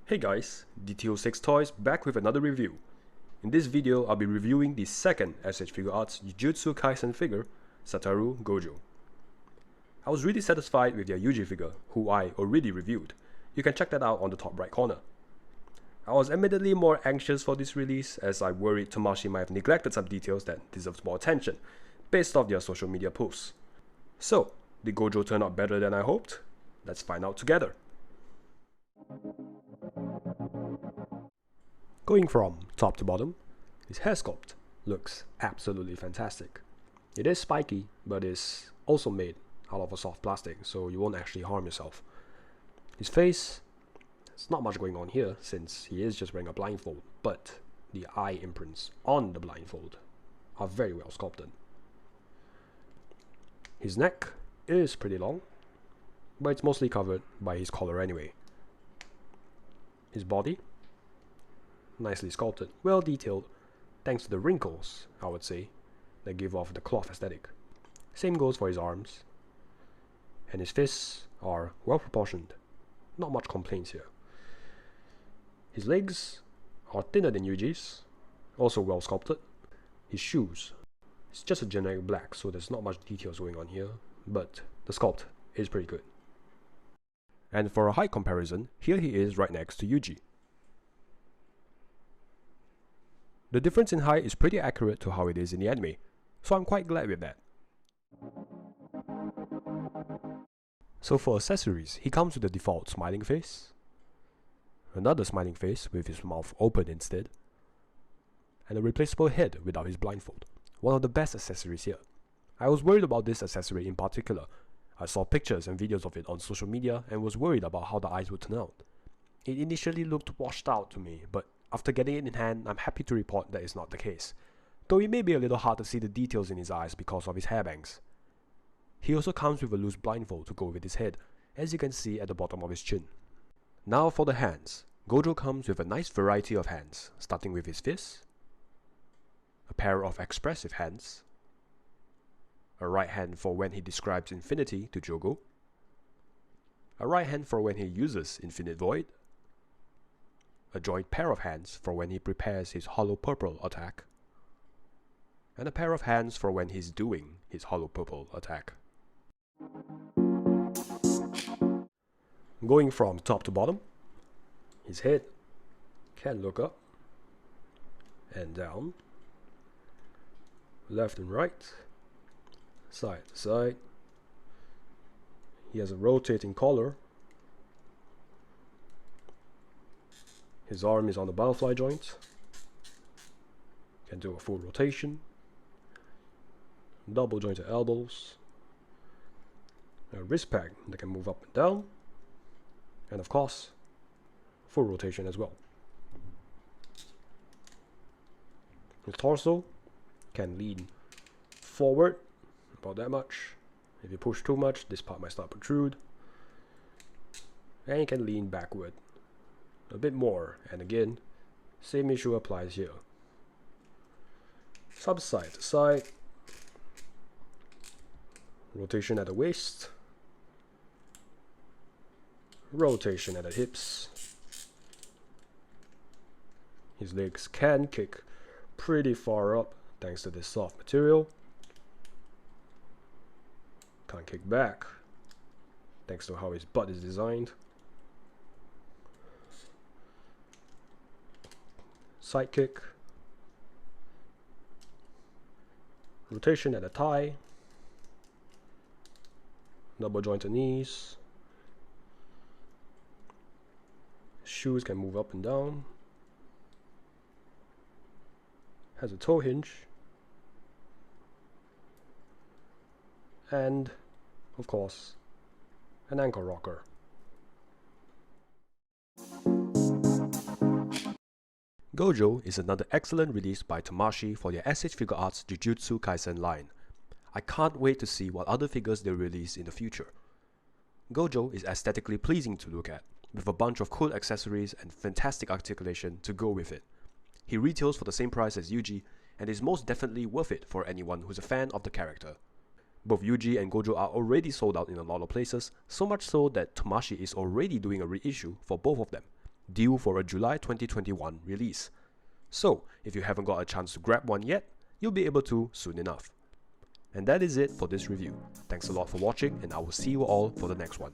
Hey guys, DTO6 Toys back with another review. In this video, I'll be reviewing the second S.H.Figuarts Jujutsu Kaisen figure, Satoru Gojo. I was really satisfied with their Yuji figure, who I already reviewed. You can check that out on the top right corner. I was admittedly more anxious for this release as I worried Tamashii might have neglected some details that deserved more attention, based off their social media posts. So, did Gojo turn out better than I hoped? Let's find out together. Going from top to bottom, his hair sculpt looks absolutely fantastic. It is spiky, but is also made out of a soft plastic, so you won't actually harm yourself. His face, there's not much going on here since he is just wearing a blindfold, but the eye imprints on the blindfold are very well sculpted. His neck is pretty long, but it's mostly covered by his collar anyway. His body, nicely sculpted, well detailed, thanks to the wrinkles, I would say, that give off the cloth aesthetic. Same goes for his arms. And his fists are well proportioned. Not much complaints here. His legs are thinner than Yuji's, also well sculpted. His shoes, it's just a generic black, so there's not much details going on here, but the sculpt is pretty good. And for a height comparison, here he is right next to Yuji. The difference in height is pretty accurate to how it is in the anime, so I'm quite glad with that. So for accessories, he comes with the default smiling face, another smiling face with his mouth open instead, and a replaceable head without his blindfold. One of the best accessories here. I was worried about this accessory in particular. I saw pictures and videos of it on social media and was worried about how the eyes would turn out. It initially looked washed out to me, but after getting it in hand, I'm happy to report that is not the case, though it may be a little hard to see the details in his eyes because of his hairbangs. He also comes with a loose blindfold to go with his head, as you can see at the bottom of his chin. Now for the hands. Gojo comes with a nice variety of hands, starting with his fists, a pair of expressive hands, a right hand for when he describes infinity to Jogo, a right hand for when he uses Infinite Void, a joint pair of hands for when he prepares his Hollow Purple attack, and a pair of hands for when he's doing his Hollow Purple attack. Going from top to bottom, his head can look up and down, left and right, side to side. He has a rotating collar. His arm is on the butterfly joint. Can do a full rotation. Double jointed elbows. A wrist peg that can move up and down. And of course, full rotation as well. His torso can lean forward about that much. If you push too much, this part might start to protrude. And you can lean backward a bit more, and again, same issue applies here. Some side to side, rotation at the waist, rotation at the hips. His legs can kick pretty far up thanks to this soft material. Can't kick back thanks to how his butt is designed. Side kick, rotation at the thigh, double jointed knees. Shoes can move up and down. Has a toe hinge, and of course an ankle rocker. Gojo is another excellent release by Tamashii for their S.H.Figuarts Jujutsu Kaisen line. I can't wait to see what other figures they release in the future. Gojo is aesthetically pleasing to look at, with a bunch of cool accessories and fantastic articulation to go with it. He retails for the same price as Yuji, and is most definitely worth it for anyone who's a fan of the character. Both Yuji and Gojo are already sold out in a lot of places, so much so that Tamashii is already doing a reissue for both of them. due for a July 2021 release. So, if you haven't got a chance to grab one yet, you'll be able to soon enough. And that is it for this review. Thanks a lot for watching, and I will see you all for the next one.